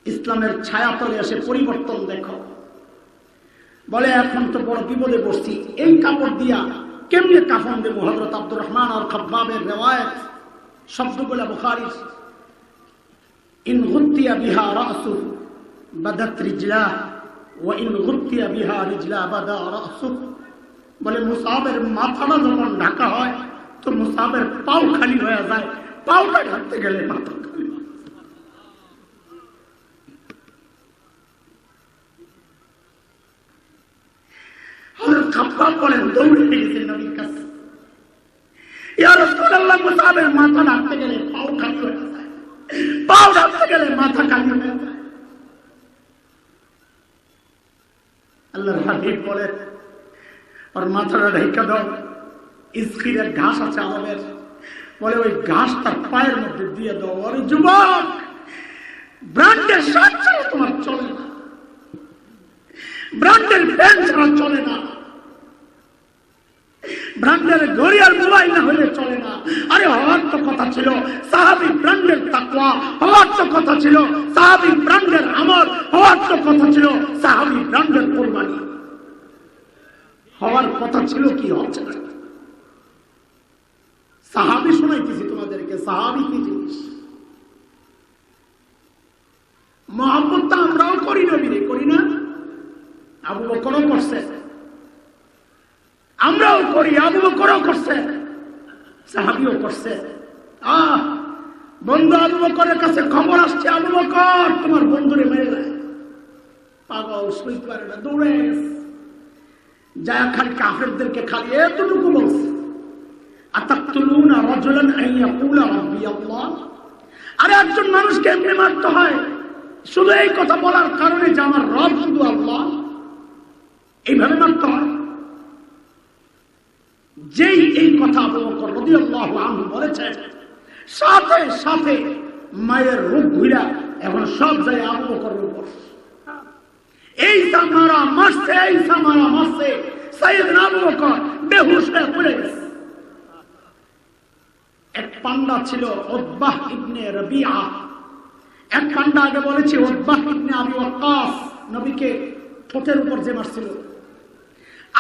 ইসলামের ছায়াতলে এসে পরিবর্তন দেখো। বলে এখন তো বড় বিপদে পড়ছি, এই কাপড় দিয়া কেমনে কাফন দেব? হযরত আব্দুর রহমান আল খাব্বাবের রিওয়ায়াত, শব্দগুলো বুখারীর। ইন গুতিয়া বিহা রাসু বাদাত রিজলা ওয়া ইন গুতিয়া বিহা রিজলা বাদা রাসু। বলে মুসাহাবের মাথাটা যখন ঢাকা হয় তো মুসাহাবের পাও খালি হয়ে যায়, পাওটা ঢাকতে গেলে মাথা খালি। খাপ্পাব বলেন দৌড়ে গেছেন নবীর কাছে, ইয়া রাসূলুল্লাহ, মুসাহাবের মাথা ঢাকতে গেলে পাও খালি হয়ে যায়, পাও ঢাকতে গেলে মাথা খালি হয়ে যায়। আল্লাহর হাবিব বলেন ওর মাথাটা ঢেকে দাও। ইসকিরের ঘাস আছে আমাদের, বলে ওই ঘাস তার পায়ের মধ্যে দিয়ে দাও। আরে যুবক, ব্র্যান্ডের শার্ট ছাড়া তোমার চলে না, ব্র্যান্ডের প্যান্ট ছাড়া চলে না, ব্র্যান্ডের ঘড়ি আর মোবাইল না হলে চলে না। আরে হওয়ার তো কথা ছিল সাহাবী ব্র্যান্ডের তাকওয়া, হওয়ার তো কথা ছিল সাহাবী ব্র্যান্ডের আমল, হওয়ার তো কথা ছিল সাহাবী ব্র্যান্ডের কুরবানি। হওয়ার কথা ছিল, কি হচ্ছে না? সাহাবী শোনাইতেছি তোমাদেরকে, সাহাবী কি জিনিস। মহব্বতটা আমরাও করি, নবীরে করি না? আবু বকরও করছে, আমরাও করি, আবু বকরও করছে, সাহাবীও করছে। বন্ধু আবু বকরের কাছে খবর আসছে, আবু বকর তোমার বন্ধুরে মেরে দেয়, পাগল সইতে পারে না, দৌড়ে যায় খালি কাফেরদেরকে খালি এতটুকু বলছে, আতাকতুলুনা রাজুলান আন ইয়াকুলা রাব্বি আল্লাহ। আরে একজন মানুষকে এমনি মারতে হয় শুধু এই কথা বলার কারণে যে আমার রব শুধু আল্লাহ, এইভাবে মারতে হয়? যেই এই কথা আবু বকর রাদিয়াল্লাহু আনহু বলেছেন, সাথে সাথে মায়ের রূপ ঘুরা এখন সব যায় আবু বকরের উপর। এই সামারা মারছে, এই সামারা মারছে, সাইয়েদনা আবু বকর বেহুশ হয়ে পড়ে গেছে। এক পান্ডা ছিল উতবাহ ইবনে রবিআ, এক পান্ডা আগে বলেছি উতবাহ ইবনে আবি ওয়াক্কাস, নবীকে ঠোঁটের উপর যে মারছিল।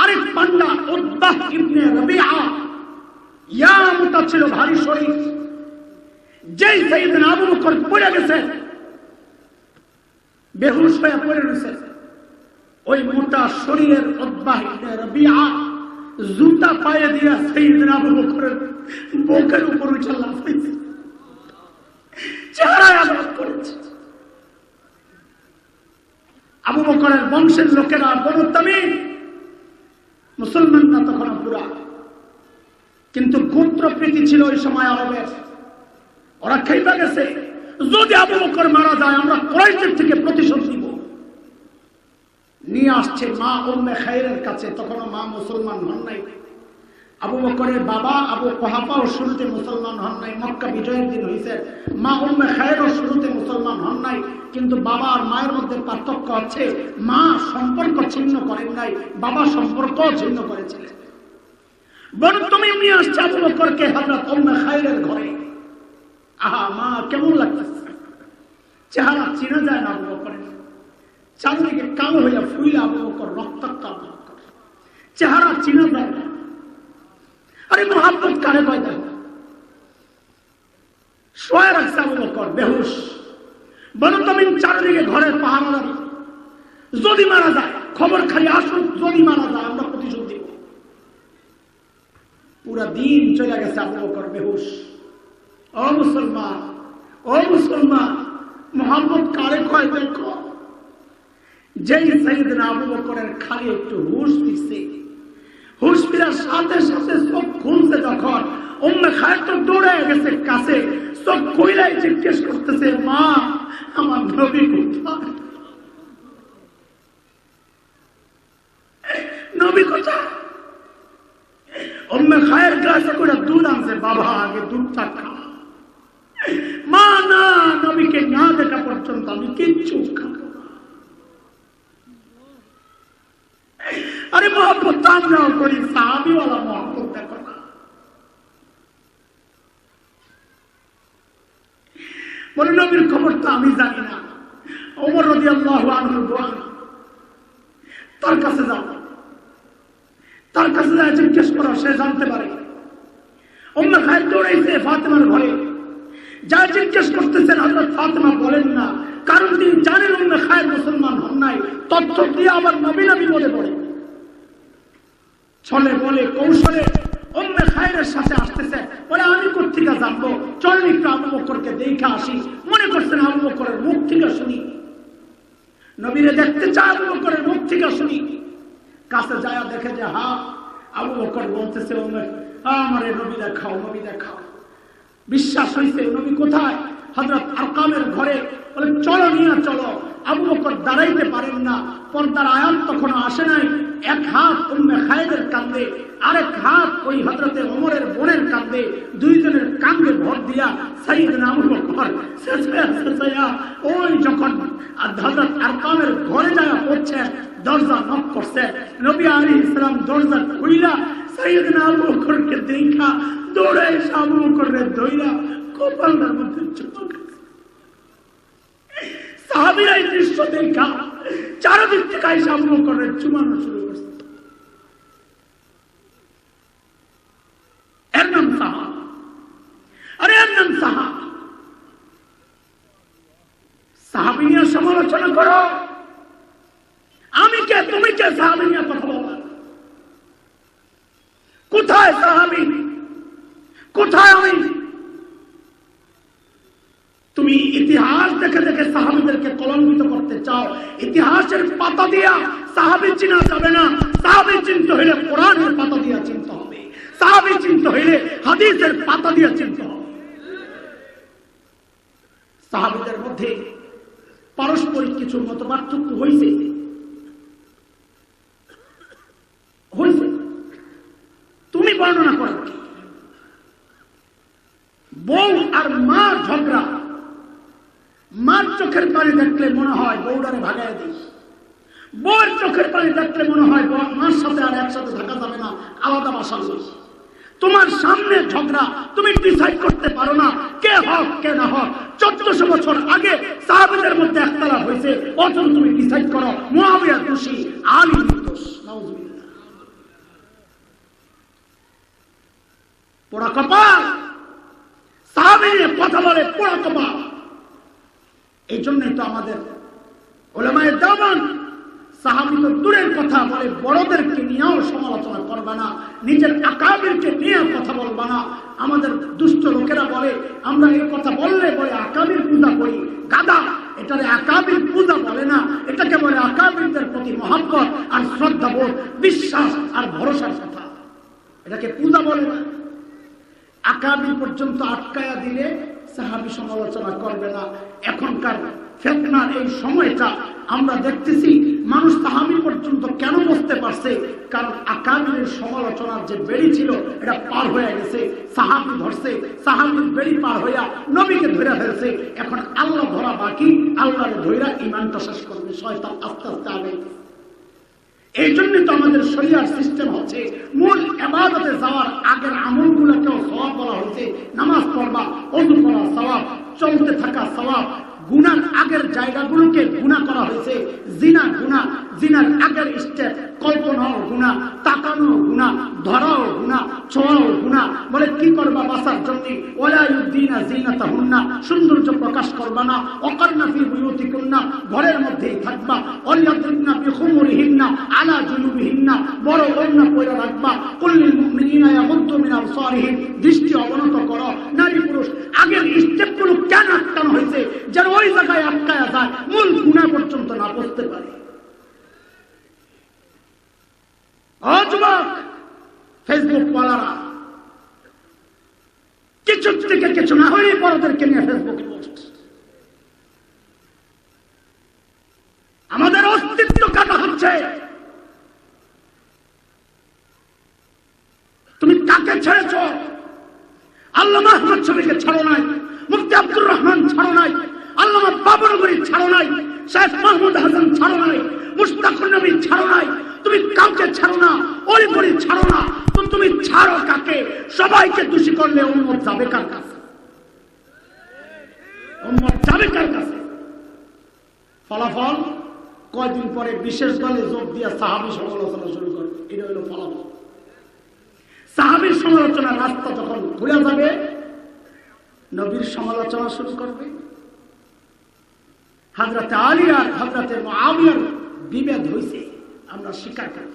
আরেক পান্ডা উতবাহ ইবনে রবিআ, ইয়ামটা ছিল ভারী শরীর। যেই সাইয়েদনা আবু বকর পড়ে গেছে, বেহুশ হয়ে পড়ে রয়েছে, ওই মোটা শরীরের উতবাহ ইবনে রবিআ জুতা পায়ে দিয়া সাইয়েদনা আবু বকরের বুকের উপর উঠে লাফাইছে, চেহারায় আঘাত করেছে। আবু বকরের বংশের লোকেরা বনু তামিম, মুসলমান না তখন পুরা, কিন্তু গোত্র প্রীতি ছিল ওই সময় আরবের। ওরা খেইবা গেছে যদি আবু বকর মারা যায় আমরা কুরাইশের থেকে প্রতিশোধ নিব। নিয়ে আসছে মা উম্মে খায়রের কাছে, তখনও মা মুসলমান হন নাই। আবু বকরের বাবা আবু কুহাফাও শুরুতে মুসলমান হন নাই, মক্কা বিজয়ের দিন হয়েছে। মা উম্মে খায়রও শুরুতে মুসলমান হন নাই, কিন্তু বাবা আর মায়ের মধ্যে পার্থক্য আছে, মা সম্পর্ক ছিন্ন করেন নাই, বাবা সম্পর্ক ছিন্ন করেছিলেন। বনু তামিম নিয়ে আসছে আবু বকরকে হযরত উম্মে খায়রের ঘরে। আহা, মা কেমন লাগতেছে, চেহারা চিনা যায় না আবু বকরের, চারদিকে কালো হইয়া ফুইলে আবু বকর, রক্তাক্ত আবু বকর, চেহারা চিনা যায় না। আরে মোহাম্মদ কারে কয় দেয়, শোয়া রাখছে আবু বকর বেহুশ। বলো তুমি চারদিকে ঘরের পাহারাদারি, যদি মারা যায় খবর খালি আসুক, যদি মারা যায় আমরা প্রতিশোধ দিব। পুরা দিন চলে গেছে আবু বকর বেহুশ। ও মুসলমান, ও মুসলমান, মোহাম্মদ কারে কয় দেখো। যেই সাইয়েদনা আবু বকরের খালি একটু হুশ দিছে, হুশ ফিরার সাথে সাথে চোখ খুলছে যখন, উম্মে খায়ের তো দৌড়ে গেছে কাছে, চোখ খুইলাই জিজ্ঞেস করতেছে, মা আমার নবী কোথায়, নবী কোথায়? উম্মে খায়ের গ্লাসে করে দুধ আনছে, বাবা আগে দুধটা খা। মা না, নবীকে না দেখা পর্যন্ত আমি কিচ্ছু খাবো না। আরে মোহাম্মদ আমরাও করি, সাহাবীওয়ালা মোহাম্মদ দেখো না। বলে নবীর খবর তো আমি জানি না। ওমর রাদিয়াল্লাহু আনহু বলেন, তার কাছে যাও, তার কাছে যায় জিজ্ঞেস করো, সে জানতে পারে। উম্মে খায়ের দৌড়াইছে ফাতেমার ঘরে, যা জিজ্ঞেস করতেছেন হযরত ফাতেমা বলেন না, কারণ তিনি জানেন উম্মে খায়ের মুসলমান হন নাই। তথ্য দিয়ে আবার নবী নবী বলে পড়ে, ছলে বলে কৌশলে উম্মে খায়ের সাথে আসতেছে। বলে আমি কোত্থেকে জানবো, চলেন একটু আবু বকরকে দেখে আসি। মনে করছেন আবু বকরের মুখ থেকে শুনি, নবীরে দেখতে চায় আবু বকরের মুখ থেকে শুনি। কাছে যায় দেখে যে হা, আবু বকর বলতেছে, আমারে নবী দেখাও, নবী দেখাও। বিশ্বাস হয়েছে নবী কোথায়, হযরত আরকামের ঘরে। বলে চলো নিয়ে চলো। আবু বকর দাঁড়াইতে পারেন না, পর্দার আয়াত তখন আসে নাই। এক হাত উম্মে খায়েরের কাঁধে, আরেক হাত ওই হযরতে ওমরের বোনের কাঁধে, দুইজনের কাঁধে ভর দিয়া সাইয়েদনা আবু বকর শেষয়া ওই যখন হযরত আরকামের ঘরে যায় পড়ছে, দরজা নক করছে। নবী আলাইহিস সালাম দরজা খুইলা সাইয়েদনা আবু বকরকে দেখা দৌড়ে এসে আবু বকরের ধইরা কপালের মধ্যে চুমু খাচ্ছে। সাহাবীরা এই দৃশ্য দেখা চারদিক থেকে এসে আবু বকরের চুমানো শুরু করছে। এর নাম সাহাবা। আরে এর নাম সাহাবা। সাহাবী নিয়ে সমালোচনা করো, আমি কে তুমি কে সাহাবী নিয়ে কথা বলো? কোথায় সাহাবী, কোথায় আমি? তুমি ইতিহাস দেখে দেখে সাহাবীদেরকে কলঙ্কিত করতে চাও। ইতিহাসের পাতা দিয়া সাহাবী চিনা যাবে না। সাহাবী চিনতে হইলে কোরআনের পাতা দিয়া চিনতে হবে, সাহাবী চিনতে হইলে হাদিসের পাতা দিয়া চিনতে হবে। সাহাবীদের মধ্যে পারস্পরিক কিছু মতপার্থক্য হয়েছে, তুমি বর্ণনা করো। বউ আর মা ঝগড়া, মার চোখের পানি দেখলে মনে হয় বউডারে ভাগায় দিই, বউর চোখের পানি দেখলে মনে হয় মার সাথে আর একসাথে থাকা যাবে না, আলাদা বাসা। তোমার সামনে ঝগড়া, তুমি ডিসাইড করতে পারো না কে হক কে না হক। 1400 বছর আগে সাহাবীদের মধ্যে একতলাফ হয়েছে, অথচ তুমি ডিসাইড করো মুআবিয়া দোষী, আলী দোষ। নাউযুবিল্লাহ। পোড়া কপাল, সাহাবী নিয়ে কথা বলে পোড়া কপাল। এই জন্যই তো আমাদের উলামায়ে দেওবন্দ সাহাবী তো দূরের কথা বলে, বড়দেরকে নিয়েও সমালোচনা করবে না, নিজের আকাবিরকে নিয়ে কথা বলবে না। আমাদের দুষ্ট লোকেরা বলে আমরা এই কথা বললে বলে আকাবির পূজা করি। গাদা, এটারে আকাবির পূজা বলে না, এটাকে বলে আকাবিরদের প্রতি মহব্বত আর শ্রদ্ধাবোধ, বিশ্বাস আর ভরসার কথা। এটাকে পূজা বলে না। আকাবির পর্যন্ত আটকায়া দিলে সাহাবী সমালোচনা করবে না। এখনকার ফিতনার এই সময়টা আমরা দেখতেছি, মানুষ সাহাবী পর্যন্ত কেন বসতে পারছে? কারণ আকাবিরের সমালোচনার যে বেড়ি ছিল এটা পার হয়ে গেছে, সাহাবী ধরছে, সাহাবীর বেড়ি পার হইয়া নবীকে ধরে ফেলছে। এখন আল্লাহ ধরা বাকি, আল্লাহরে ধইরা ঈমানটা শেষ করবে শয়তান আস্তে আস্তে আগে। এই জন্য তো আমাদের শরিয়ার সিস্টেম হচ্ছে মূল ইবাদতে যাওয়ার আগের আমলগুলোকেও সওয়াব বলা হয়েছে। নামাজ পড়বা, ওযু করা সওয়াব, চলতে থাকা সওয়াব, গুনার আগের জায়গাগুলোকে গুনাহ করা হয়েছে। জিনা গুনাহ, জিনার আগের স্টেপ কল্পনাও গুনাহ, তাকানো গুনাহ, ধরাও গুনাহ, ছোঁয়াও গুনাহ। বলে কি করবা বাঁচার জন্য? ওয়ালা ইউদ্দিনা জিনাতাহুন্না, সৌন্দর্য প্রকাশ করবা না। ওয়াকারনা ফি বুয়ুতিকুন্না, ঘরের মধ্যেই থাকবা। ওয়ালিয়াদরিবনা বিখুমুরিহিন্না আলা জুনুবিহিন্না, বড় ওড়না পরে রাখবা। কুল্লিল মুমিনিনা ইয়াগুদ্দু মিন আবসারিহিম, দৃষ্টি অবনত করো। নারী পুরুষ আগের স্টেপগুলো কেন আটকানো হয়েছে? যেন ওই জায়গায় আটকায়া যায়, মূল গুনাহ পর্যন্ত না পৌঁছতে পারে। ও যুবক, ফেসবুক ওয়ালারা, কিছু থেকে কিছু না হলে পরদেরকে নিয়ে ফেসবুকে পোস্ট। আমাদের অস্তিত্ব কাটা হচ্ছে। তুমি কাকে ছেড়েছ? আল্লামা আহমদ শফীকে ছাড়ো নাই, মুফতি আব্দুর রহমান ছাড়ো নাই, আল্লামা বাবরগরী ছাড়ো নাই, শেখ মাহমুদ হাসান ছাড়ো নাই, মুশতাকুর নবী ছাড়ো নাই। তুমি কাউকে ছাড়ো না, ওই গরি ছাড়ো না। তো তুমি ছাড়ো কাকে? সবাইকে দোষী করলে উম্মত যাবে কার কাছে? উম্মত যাবে কার কাছে? ফলাফল কয়দিন পরে বিশেষ দলে যোগ দিয়ে সাহাবী সমালোচনা শুরু করে। এটা হলো ফলাফল। সাহাবীর সমালোচনার রাস্তা যখন খুলে যাবে, নবীর সমালোচনা শুরু করবে। হযরত আলী আর হযরত মুআবিয়ার বিভেদ হয়েছে, আমরা স্বীকার করি,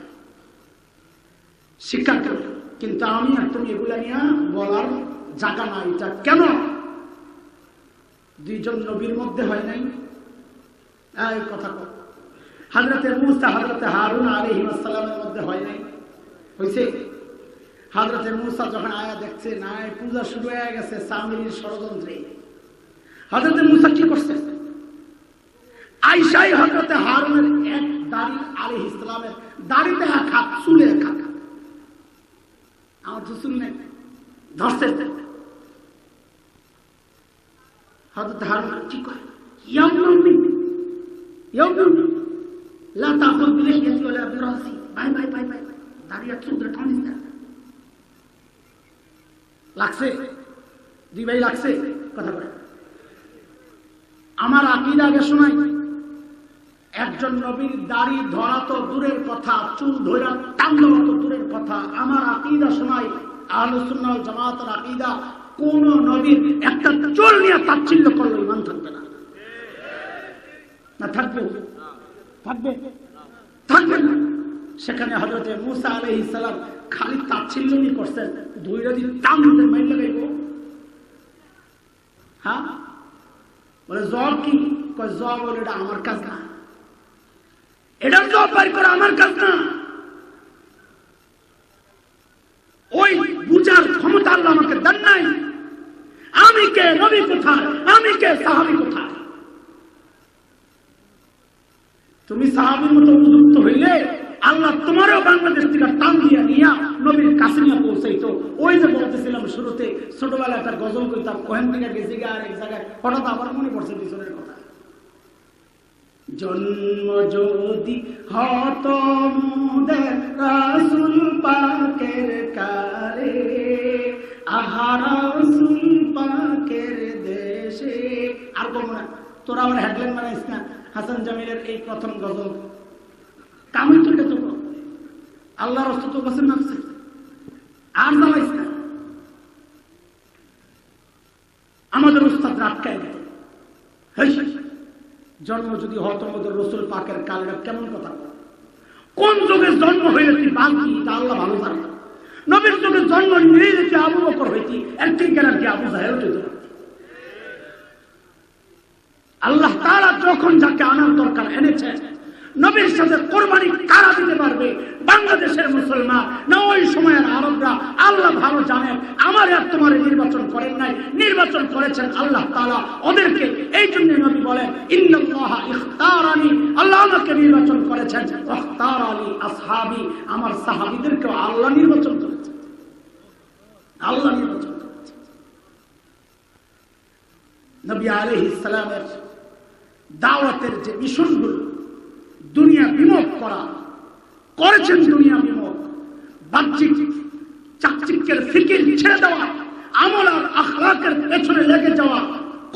স্বীকার করি। কিন্তু আমি আর তুমি এগুলা নিয়ে বলার জায়গা না। এটা কেন? দুইজন নবীর মধ্যে হয় নাই? এই কথা কর। হযরতে মূসা হযরতে হারুন আলাইহিস সালামের মধ্যে হয় নাই? হইছে। হযরতে মূসা যখন আয়া দেখছে না পূজা শুরু হয়ে গেছে সামিরির ষড়যন্ত্রে, হযরতে মূসা কি করছে? আয়েশাই হযরতে হারুনের এক দাড়ি আলাইহিস সালামের দাড়িতে এক হাত, চুলে এক হাত। আমার তো চুল নেই, ধরছে। হযরতে হারুন কি করে? ইয়া উম্মি ইয়া উম্মি লা তাখুদ বিলিহিয়াতি ওয়ালা বিরাসি, ভাই ভাই ভাই ভাই, দাড়ি আর চুল টানিস না। লাগছে? দুই ভাই লাগছে? কথা বলে। আমার আকীদা আগে শোনাই। একজন নবীর দাড়ি ধরা তো দূরের কথা, চুল ধরা টানলো তো দূরের কথা। আমার আকীদা শোনাই, আহলে সুন্নাহ ওয়াল জামাতের আকীদা, কোন নবীর একটা চুল নিয়ে তাচ্ছিল্য করলে ঈমান থাকবে না। না থাকবে? থাকবে? থাকবে না। সেখানে হযরতে মূসা আলাইহিস সালাম খালি তাচ্ছিল্যই করছেন, ধৈর্য দিয়ে টানতে মাইল লাগাইব। হ্যাঁ বলে জব কি? কয় জব বলে এটা আমার কাজ না, এটার জব বাইর করা আমার কাজ না। ওই বুঝার ক্ষমতা আল্লাহ আমাকে দেন নাই। আমি কে, নবী কোথায়? আমি কে, সাহাবী কোথায়? তুমি সাহাবীর মতো উপযুক্ত হইলে আল্লাহ তোমারও বাংলাদেশ থেকে টান দিয়া নিয়া নবীর কাছে নিয়ে পৌঁছাইতো। ওই যে বলতেছিলাম শুরুতে, ছোটবেলায় একটা গজল কইতাম, ওখান থেকে গেছি আর এক জায়গায়, হঠাৎ আবার মনে পড়ছে পিছনের কথা। জন্ম যদি হত মোদের রাসূল পাকের কালে, আহা রাসূল পাকের দেশে। আর কম না, তোরা আমার হেডলাইন বানাইস না। হাসান জামিলের এই প্রথম গজল কামিল তোকে তো আল্লাহ রসুল তো বসে নামছে, আর জ্বালাইস না। আমাদের উস্তাদ আটকায় দিত। জন্ম যদি হতো আমাদের রসুল পাকের কালের, কেমন কথা? কোন যুগের জন্ম হইলে তুই বাকি, তা আল্লাহ ভালো জানে। নবীর যুগের জন্ম নিয়ে যদি আবু বকর হইতি, একদিন কেন কি আবু জাহেল হইতে পারতি। আল্লাহ তাআলা যখন যাকে আনার দরকার এনেছে, নবীর সাথে কোরবানি কারা দিতে পারবে? বাংলাদেশের মুসলমান না ওই সময়ের আরবরা? আল্লাহ ভালো জানেন। আমার আর তোমার নির্বাচন করেন নাই, নির্বাচন করেছেন আল্লাহ তাআলা ওদেরকে। এই জন্য নবী বলেন ইন্নাল্লাহা ইখতারানি, আল্লাহ আমাকে নির্বাচন করেছেন, ইখতারানি আসহাবি, আমার সাহাবীদেরকে আল্লাহ নির্বাচন করেছেন। আল্লাহ নির্বাচন করেছেন। নবী আলাইহিস সালামের দাওয়াতের যে মিশনগুলো দুনিয়া বিমুখ করা করেছেন, দুনিয়া বিমুখ, বাহ্যিক চাকচিক্যের ফিকির ছেড়ে দেওয়া, আমল আর আখলাকের পেছনে লেগে যাওয়া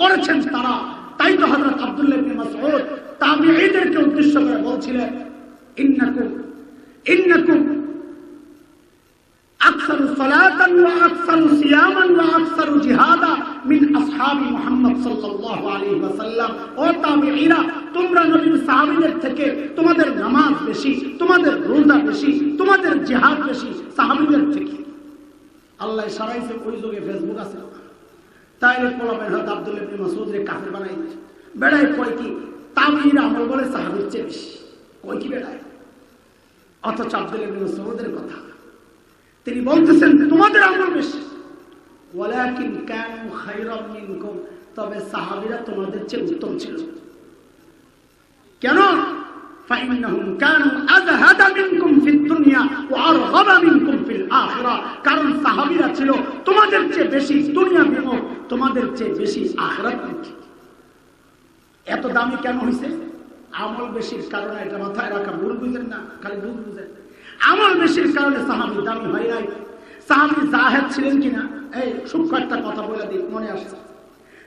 করেছেন তারা। তাই তাই তো হযরত আব্দুল্লাহ ইবনে মাসউদ তাবিঈদেরকে উদ্দেশ্য করে বলছিলেন, ইন্নাকুম আকসারু সালাতান ওয়া আকসারু সিয়ামান ওয়া আকসারু জিহাদা মিন আসহাবি মুহাম্মদ সাল্লাল্লাহু আলাইহি ওয়াসাল্লাম। ও তাবিঈরা, তোমরা নবীর সাহাবীদের থেকে তোমাদের নামাজ বেশি, তোমাদের রোজা বেশি, তোমাদের জিহাদ বেশি সাহাবীদের থেকে। আল্লাহ সারাইছে ওই যুগে ফেসবুক আছে, তাইলে পোলাপের হযরত আব্দুল্লাহ ইবনে মাসউদরে কাফের বানাই দিয়েছে। বেড়াই কয় কি তাবিঈরা আমল বলে সাহাবীর চেয়ে বেশি, কয় কি বেড়ায়। অথচ আব্দুল্লাহ ইবনে মাসউদের কথা তিনি বলতেছেন তোমাদের আমল বেশি। ওয়ালাকিন কানু খায়রাম মিনকুম, তবে সাহাবীরা তোমাদের চেয়ে উত্তম ছিল। কেন? ফাইন্নাহুম কানু আযহাদা মিনকুম ফিদ দুনিয়া ওয়া আরগাবা মিনকুম ফিল আখিরাহ, কারণ সাহাবীরা ছিল তোমাদের চেয়ে বেশি দুনিয়া বিমুখ, তোমাদের চেয়ে বেশি আখিরাতমুখী। এত দামি কেন হইছে? আমল বেশির কারণে। এটা মাথায় রাখা, ভুল বুঝেন না, খালি ভুল বুঝেন। আমল বেশির কারণে সাহাবী দামি হয় নাই। সাহাবী জাহেদ ছিলেন কিনা, এই সূক্ষ্ম একটা কথা বলে দিই, মনে আসছে।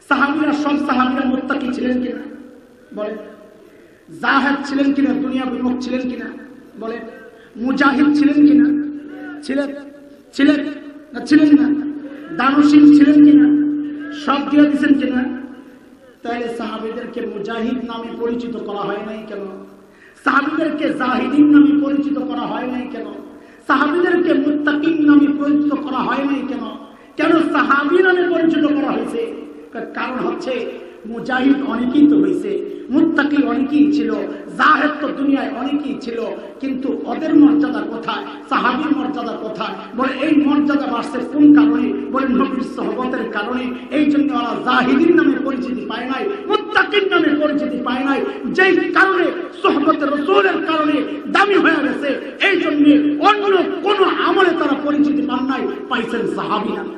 সাহাবীরা সব সাহাবীরা মুত্তাকি ছিলেন কিনা বলেন? জাহেদ ছিলেন কিনা, দুনিয়া বিমুখ ছিলেন কিনা বলেন? মুজাহিদ ছিলেন কিনা? ছিলেন ছিলেন না ছিলেন না? দানশীল ছিলেন কিনা? সব দিয়ে দিচ্ছেন কিনা? তাহলে সাহাবীদেরকে মুজাহিদ নামে পরিচিত করা হয় নাই কেন? সাহাবীদেরকে জাহিদিন নামে পরিচিত করা হয় নাই কেন? সাহাবীদেরকে মুত্তাকিন নামে পরিচিত করা হয় নাই কেন? কেন সাহাবী নামে পরিচিত করা হয়েছে? কারণ হচ্ছে মুজাহিদ অনেকেই তো হয়েছে, মুত্তাকি অনেকেই ছিল, জাহেদ তো দুনিয়ায় অনেকেই ছিল, কিন্তু ওদের মর্যাদা কোথায়? সাহাবীর মর্যাদা কোথায়? বলে এই মর্যাদা বাড়ছে কোন কারণে? বলে নবীর সোহবতের কারণে। এই জন্য ওরা জাহিদিন নামে পরিচিতি পায় নাই, মুত্তাকিন নামে পরিচিতি পায় নাই। যেই কারণে সোহবতের রাসূলের কারণে দামি হয়ে গেছে, এই জন্য অন্য কোন আমলে তারা পরিচিতি পান নাই, পাইছেন সাহাবী নামে।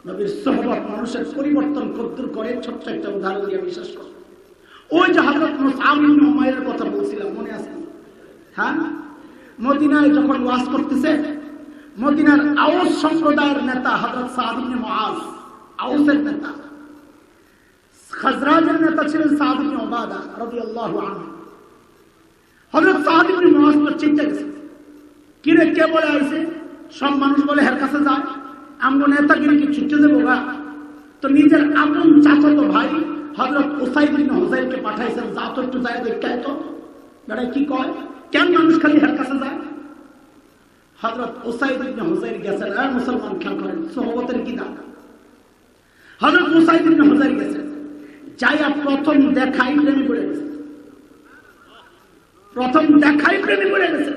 নবীর সোহবত মানুষের পরিবর্তন কদ্দুর করে, ছোট্ট একটা উদাহরণ দিয়ে বিশ্বাস করো। ওই যে হযরত মুসআব ইবনে উমাইরের কথা বলছিলাম, মনে আছে? হ্যাঁ, মদিনায় যখন ওয়াজ করতেছে, মদিনার আউস সম্প্রদায়ের নেতা হযরত সাদ ইবনে মুআজ, আউসের নেতা। খাজরাজের নেতা ছিলেন সাদ ইবনে উবাদা রাদিয়াল্লাহু আনহু। হযরত সাদ ইবনে মুআজ তো চিন্তা গেছে, কি রে কে বলে আইছে? সব মানুষ বলে এর কাছে যায়, আমগো নেতাগিরি কি ছুটে দেবো গা? তো নিজের আপন চাচাতো ভাই হযরত উসাইদ ইবনে হুযাইরকে পাঠাইছেন, যা তো একটু যায় দেখায় তো বেড়াই কি কয়, কেন মানুষ খালি এর কাছে যায়? হযরত উসাইদ ইবনে হুযাইর গেছেন। আর মুসলমান খেয়াল করেন সোহবতের কি দাম। হযরত উসাইদ ইবনে হুযাইর গেছেন, যাইয়া প্রথম দেখাই প্রেমে পড়ে গেছে। প্রথম দেখাই প্রেমে পড়ে গেছে।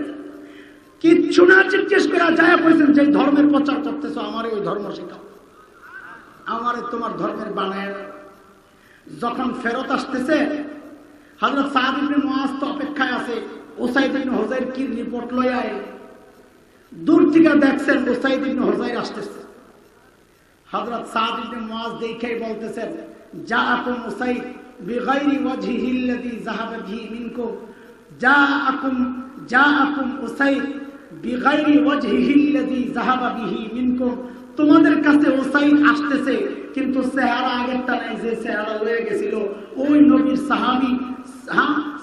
কিচ্ছু না জিজ্ঞেস করা যায় বলছেন, যে ধর্মের প্রচার করতেছো আমারে ওই ধর্ম শেখাও, আমারে তোমার ধর্মের বানায়। যখন ফেরত আসতেছে, হযরত সাদ ইবনে মুআজ তো অপেক্ষায় আছে, উসাইদ ইবনে হুযাইর কি রিপোর্ট লয় আয়। দূর থেকে দেখছেন উসাইদ ইবনে হুযাইর আসতেছে। হযরত সাদ ইবনে মুআজ দেখেই বলতেছেন, জাআকুম উসাইদ বিগাইরি ওয়াজহিহি আল্লাযী যাহাবা বিহি মিনকুম, জাআকুম উসাইদ বিগাইরি ওয়াজহিহি আল্লাযী যাহাবা বিহি মিনকুম। তোমাদের কাছে উসাইদ আসতেছে, কিন্তু চেহারা আগেরটা নাই, যে চেহারা লয়ে গেছিল ওই নবীর সাহাবী।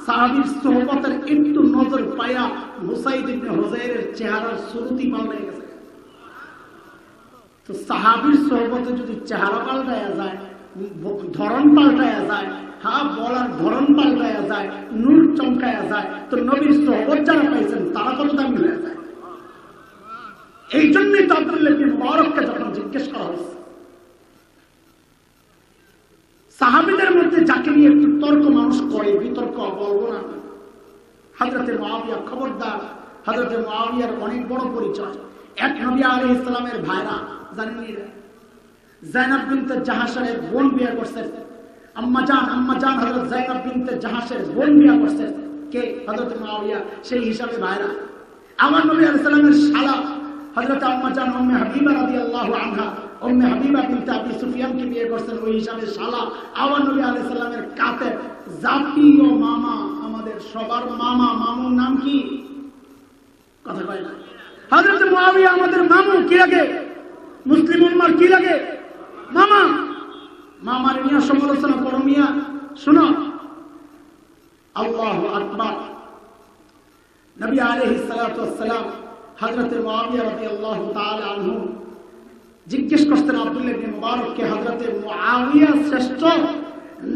সাহাবীর সোহবতের একটু নজর পায়া উসাইদ ইবনে হুযাইরের চেহারার সুরতি পাল্টে গেছে। তো সাহাবীর সোহবতে যদি চেহারা পাল্টায়া যায়, ধরন পাল্টায়া যায়, হ্যাঁ বলার ধরন পাল্টায়া যায়, নূর চমকায়া যায়, তো নবীর সোহবত যারা পাইছেন তারা কত দামি হয়ে যায়। এই জন্যই তো আব্দুল্লাহ ইবনে মুবারককে যখন জিজ্ঞেস করা হয়েছে, সাহাবীদের মধ্যে যাকে নিয়ে একটু তর্ক মানুষ করে, বিতর্ক বলবো না, হযরতে মুআবিয়া, খবরদার। হযরতে মুআবিয়ার অনেক বড় পরিচয়। এক নবী আলাইহিস সালামের ভাইরা জানেন, যায়েনব বিনতে জাহাশের বোন বিয়ে করছেন। আম্মা জান হযরত যায়েনব বিনতে জাহাশের বোন বিয়ে করছেন কে? হযরত মুআবিয়া। সেই হিসাবে ভাইরা। আমার নবী আলাইহিস সালামের শালা হযরত আম্মা জান উম্মে হাবিবা রাদিয়াল্লাহু আনহা, উম্মে হাবিবা বিনতে আবি সুফিয়ানকে বিয়ে করছেন, ওই হিসাবে শালা। আমার নবী আলাইহিস সালামের কাতে জাতীয় মামা, আমাদের সবার মামা। মামুর নাম কি? কথা কয় না। হযরত মুআবিয়া আমাদের মামু। কি লাগে? মুসলিম উম্মার কি লাগে? মামা। মামার মিয়া সমালোচনা করো মিয়া, শুনো। আল্লাহু আকবার। নবী আলাইহিস সালাতু ওয়াস সালাম হযরত মুআবিয়া রাদিয়াল্লাহু তাআলা আনহু জিজ্ঞেস করতেন আব্দুল্লাহ ইবনে মুবারককে, হযরত মুআবিয়া শ্রেষ্ঠ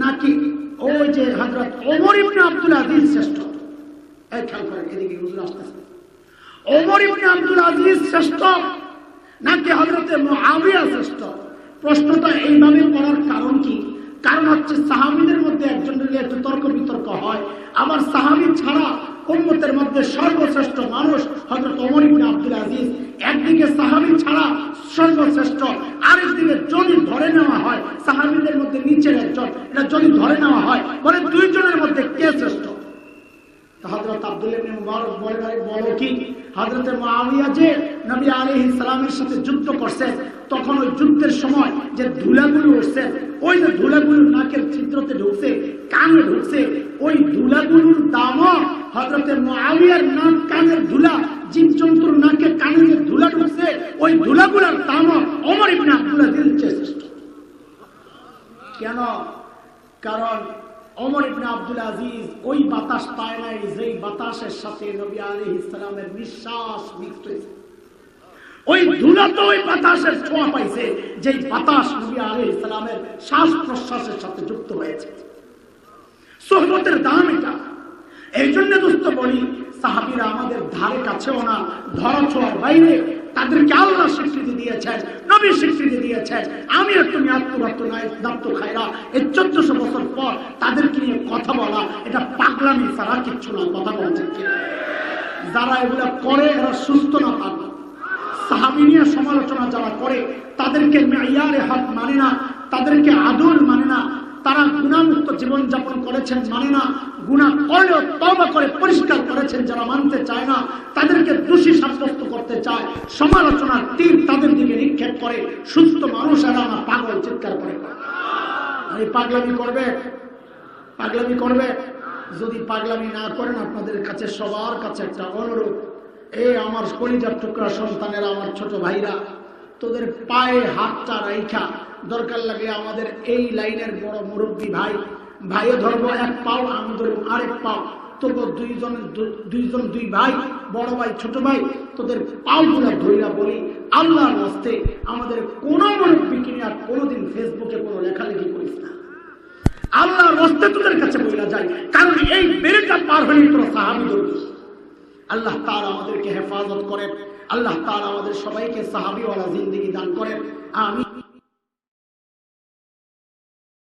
নাকি ওই যে হযরত ওমর ইবনে আব্দুল আজিজ শ্রেষ্ঠ? এই খেয়াল করেন, এদিকে হুজুর আসতেছে। ওমর ইবনে আব্দুল আজিজ শ্রেষ্ঠ নাকি হযরত মুআবিয়া শ্রেষ্ঠ? প্রশ্নটা এইভাবে করার কারণ কি? কারণ হচ্ছে সাহাবীদের মধ্যে একজনের একটু তর্ক বিতর্ক হয়, আবার সাহাবী ছাড়া উম্মতের মধ্যে সর্বশ্রেষ্ঠ মানুষ হযরত ওমর ইবনে আব্দুল আজিজ। একদিকে সাহাবী ছাড়া সর্বশ্রেষ্ঠ, আরেকদিকে যদি ধরে নেওয়া হয় সাহাবীদের মধ্যে নিচের একজন, এটা যদি ধরে নেওয়া হয় বলে দুইজনের মধ্যে কে শ্রেষ্ঠ? হযরত আব্দুল্লাহ ইবনে মুবারক বলো কি, হযরত মুআবিয়া যে নবী আলাইহিস সালামের সাথে যুদ্ধ করছেন, তখন ওই যুদ্ধের সময় যে ধুলাগুলো উঠছে, ওই যে ধুলাগুলো নাকের ছিদ্রতে ঢুকছে, কানে ঢুকছে, ওই ধুলাগুলোর দামও হযরত মুআবিয়ার নাক কানের ধুলা, জীবজন্তুর নাকে কানে যে ধুলা ঢুকছে, ওই ধুলাগুলোর দামও ওমর ইবনে আব্দুল আজিজের চেয়ে শ্রেষ্ঠ। কেন? কারণ ওমর ইবনে আব্দুল আজিজ ওই বাতাস পায় নাই যেই বাতাসের সাথে নবী আলাইহিস সালামের নিঃশ্বাস মিক্সড হয়েছে। ওই ধুলা তো ওই বাতাসের ছোঁয়া পাইছে যেই বাতাস নবী আলাইহিস সালামের শ্বাস প্রশ্বাসের সাথে যুক্ত হয়েছে। সোহবতের দাম এটা। এই জন্য দোস্ত বলি, সাহাবীরা আমাদের ধারে কাছেও না, ধরা ছোঁয়ার বাইরে। তাদেরকে আল্লাহ স্বীকৃতি দিয়েছেন, নবী স্বীকৃতি দিয়েছেন। আমি আর তুমি খায়রা এই 1400 বছর পর তাদেরকে নিয়ে কথা বলা, এটা পাগলামি ছাড়া কিচ্ছু না। কথা বলছেন কি? যারা এগুলা করে এরা সুস্থ না পাগল। সাহাবী নিয়ে সমালোচনা যারা করে তাদেরকে মেয়ারে হক মানে না, তাদেরকে আদল মানে না, তারা গুনাহমুক্ত জীবনযাপন করেছেন মানে না, গুনাহ করলেও তওবা করে পরিষ্কার করেছেন যারা মানতে চায় না, তাদেরকে দোষী সাব্যস্ত করতে চায়, সমালোচনার তীর তাদের দিকে নিক্ষেপ করে। সুস্থ মানুষেরা না পাগল চিৎকার করে। এই পাগলামি করবে, পাগলামি করবে। যদি পাগলামি না করেন, আপনাদের কাছে সবার কাছে একটা অনুরোধ, এই আমার কলিজার টুকরা সন্তানেরা, আমার ছোট ভাইরা, তোদের পায়ে হাতটা রাইখা দরকার লাগে আমাদের এই লাইনের বড় মুরব্বী ভাইও ধরবো এক পাও, আমি ধরবো আরেক পাও, তবু দুইজন দুই ভাই, বড় ভাই ছোট ভাই, তোদের পাওগুলা ধইরা বলি, আল্লাহর রাস্তে আমাদের কোন মুরব্বীকে নিয়ে আর কোনোদিন ফেসবুকে কোনো লেখালেখি করিস না। আল্লাহর রাস্তে তোদের কাছে বইলা যায়, কারণ এই বেড়েটা পার হলে তোরা সাহাবী ধরবি। আল্লাহ তাআলা আমাদেরকে হেফাজত করেন, আল্লাহ তাআলা আমাদের সবাইকে সাহাবীওয়ালা জিন্দেগি দান করেন। আমি